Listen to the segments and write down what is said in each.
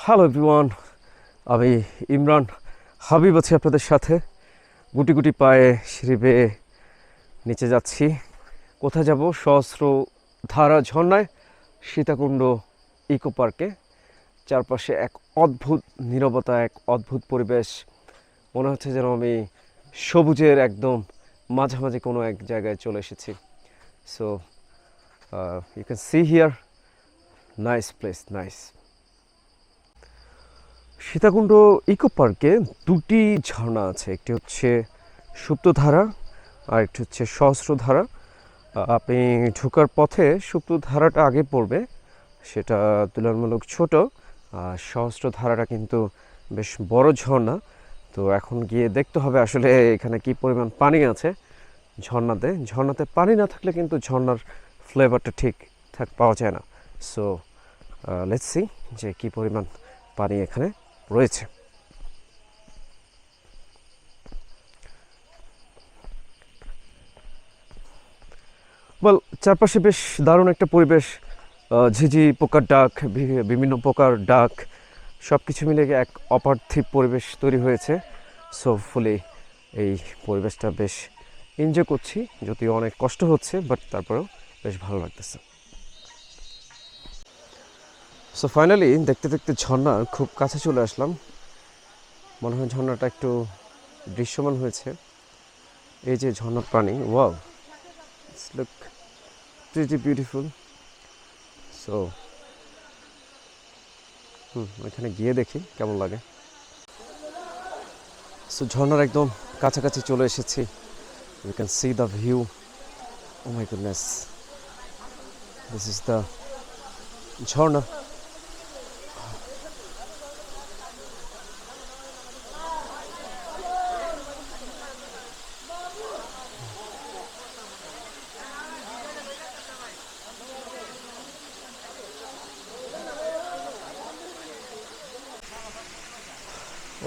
Hello everyone, আমি ইমরান হাবিব আছি আপনাদের সাথে। গুটি গুটি পায়ে সিঁড়ি বেয়ে নিচে যাচ্ছি। কোথায় যাব? সহস্র ধারা ঝর্ণায়, সীতাকুণ্ড ইকো পার্কে। চারপাশে এক অদ্ভুত নীরবতা, এক অদ্ভুত পরিবেশ। মনে হচ্ছে যেন আমি সবুজের একদম মাঝামাঝি কোনো এক জায়গায় চলে এসেছি। So you can see here, nice place, nice. Sitakunda eco পার্কে দুটি ঝর্ণা আছে, একটি হচ্ছে সুপ্তধারা আর একটি হচ্ছে সহস্রধারা। আপনি ঢোকার পথে সুপ্তধারাটা আগে পড়বে, সেটা তুলনামূলক ছোট, আর সহস্রধারাটা কিন্তু বেশ বড় ঝর্ণা। তো এখন গিয়ে দেখতে হবে আসলে এখানে কি পরিমাণ পানি আছে ঝর্ণাতে পানি না থাকলে কিন্তু ঝর্ণার ফ্লেভারটা ঠিক পাওয়া যায় না। সো লেটস সি যে কি পরিমাণ পানি এখানে রয়েছে। বল, চারপাশে বেশ দারুণ একটা পরিবেশ। ঝিঝি পোকার ডাক, বিভিন্ন পোকার ডাক, সব কিছু মিলে এক অপার্থিব পরিবেশ তৈরি হয়েছে। সো ফুলি এই পরিবেশটা বেশ এনজয় করছি, যদিও অনেক কষ্ট হচ্ছে, বাট তারপরেও বেশ ভালো লাগতেছে। সো ফাইনালি দেখতে দেখতে ঝর্ণার খুব কাছে চলে আসলাম। মনে হয় ঝর্ণাটা একটু দৃশ্যমান হয়েছে। এই যে ঝর্ণার পানি, wow, it's look pretty beautiful. So ওইখানে গিয়ে দেখি কেমন লাগে। সো ঝর্ণার একদম কাছাকাছি চলে এসেছি। You can see the view. Oh my goodness, this is the ঝর্ণা।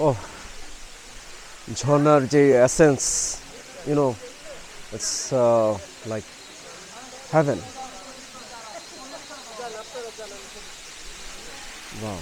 ও, ঝর্ণার যে essence, you know, it's like heaven. Wow.